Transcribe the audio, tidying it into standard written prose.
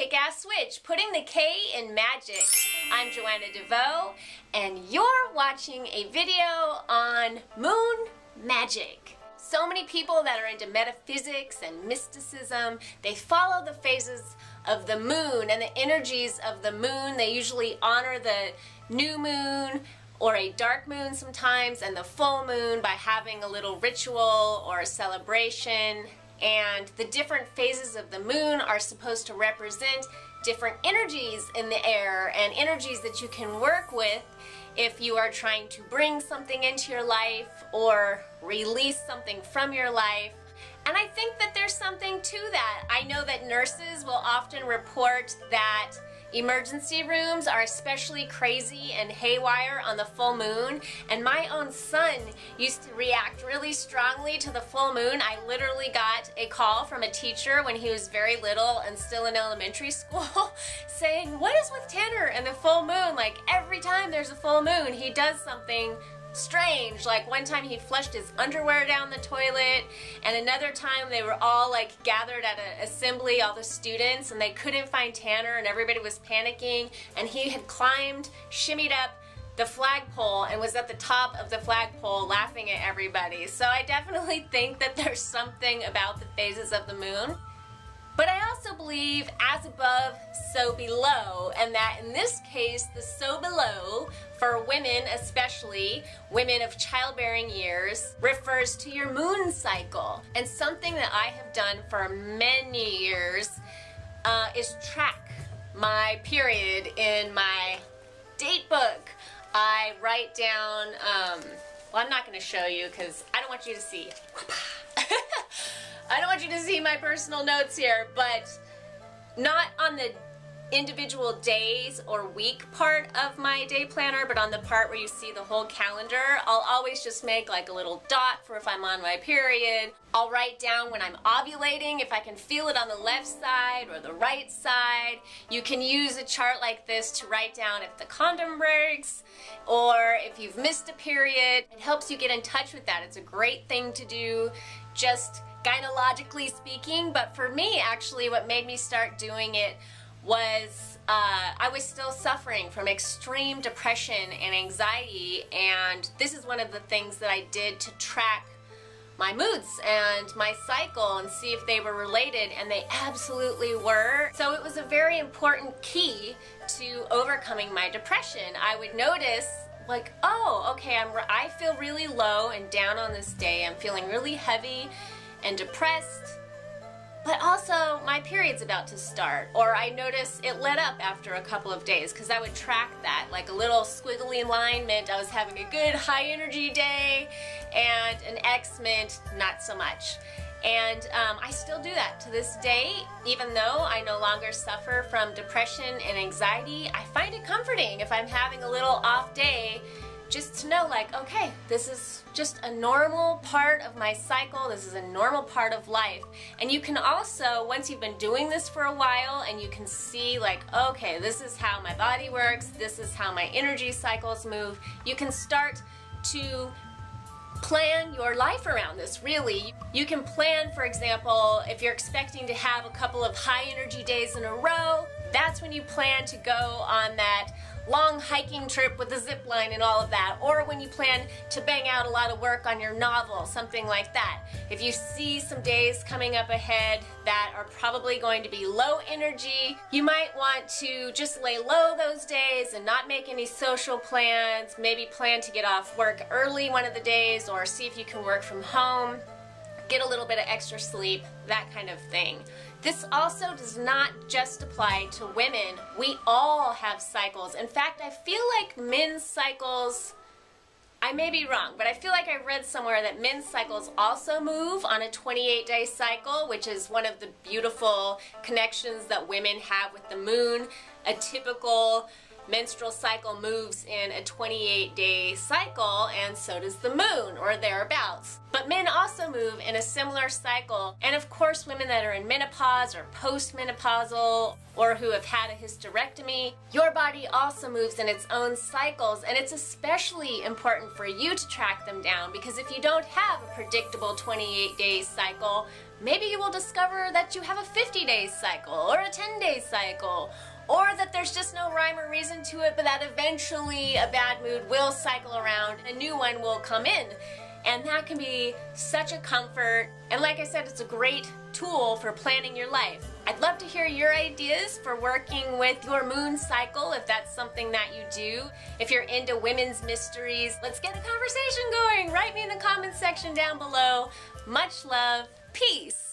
kick-ass switch, putting the K in magic. I'm Joanna DeVoe, and you're watching a video on moon magic. So many people that are into metaphysics and mysticism, they follow the phases of the moon and the energies of the moon. They usually honor the new moon or a dark moon sometimes and the full moon by having a little ritual or a celebration. And the different phases of the moon are supposed to represent different energies in the air and energies that you can work with if you are trying to bring something into your life or release something from your life. And I think that there's something to that. I know that nurses will often report that emergency rooms are especially crazy and haywire on the full moon, and my own son used to react really strongly to the full moon. I literally got a call from a teacher when he was very little and still in elementary school saying, "What is with Tanner and the full moon? Like every time there's a full moon he does something strange." Like one time he flushed his underwear down the toilet, and another time they were all like gathered at an assembly, all the students, and they couldn't find Tanner and everybody was panicking, and he had climbed, shimmied up the flagpole and was at the top of the flagpole laughing at everybody. So I definitely think that there's something about the phases of the moon. But I also believe as above, so below, and that in this case, the so below, for women especially, women of childbearing years, refers to your moon cycle. And something that I have done for many years is track my period in my date book. I write down, well, I'm not going to show you because I don't want you to see. I don't want you to see my personal notes here, but not on the individual days or week part of my day planner, but on the part where you see the whole calendar. I'll always just make like a little dot for if I'm on my period. I'll write down when I'm ovulating, if I can feel it on the left side or the right side. You can use a chart like this to write down if the condom breaks or if you've missed a period. It helps you get in touch with that. It's a great thing to do, just gynecologically speaking. But for me, actually, what made me start doing it was I was still suffering from extreme depression and anxiety, and this is one of the things that I did to track my moods and my cycle and see if they were related, and they absolutely were. So it was a very important key to overcoming my depression. I would notice like, oh, okay, I feel really low and down on this day. I'm feeling really heavy and depressed, but also my period's about to start, or I notice it let up after a couple of days, because I would track that. Like a little squiggly line meant I was having a good high energy day, and an X meant not so much. And I still do that to this day. Even though I no longer suffer from depression and anxiety, I find it comforting if I'm having a little off day, just to know like, okay, this is just a normal part of my cycle, this is a normal part of life. And you can also, once you've been doing this for a while and you can see like, okay, this is how my body works, this is how my energy cycles move, you can start to plan your life around this, really. You can plan, for example, if you're expecting to have a couple of high energy days in a row, that's when you plan to go on that long hiking trip with the zip line and all of that, or when you plan to bang out a lot of work on your novel, something like that. If you see some days coming up ahead that are probably going to be low energy, you might want to just lay low those days and not make any social plans, maybe plan to get off work early one of the days, or see if you can work from home, get a little bit of extra sleep, that kind of thing. This also does not just apply to women. We all have cycles. In fact, I feel like men's cycles, I may be wrong, but I feel like I read somewhere that men's cycles also move on a 28-day cycle, which is one of the beautiful connections that women have with the moon. A typical menstrual cycle moves in a 28-day cycle, and so does the moon, or thereabouts. But men also move in a similar cycle, and of course women that are in menopause or postmenopausal or who have had a hysterectomy, your body also moves in its own cycles, and it's especially important for you to track them down, because if you don't have a predictable 28-day cycle, maybe you will discover that you have a 50-day cycle or a 10-day cycle, or that there's just no rhyme or reason to it, but that eventually a bad mood will cycle around, a new one will come in. And that can be such a comfort. And like I said, it's a great tool for planning your life. I'd love to hear your ideas for working with your moon cycle, if that's something that you do. If you're into women's mysteries, let's get a conversation going. Write me in the comments section down below. Much love. Peace.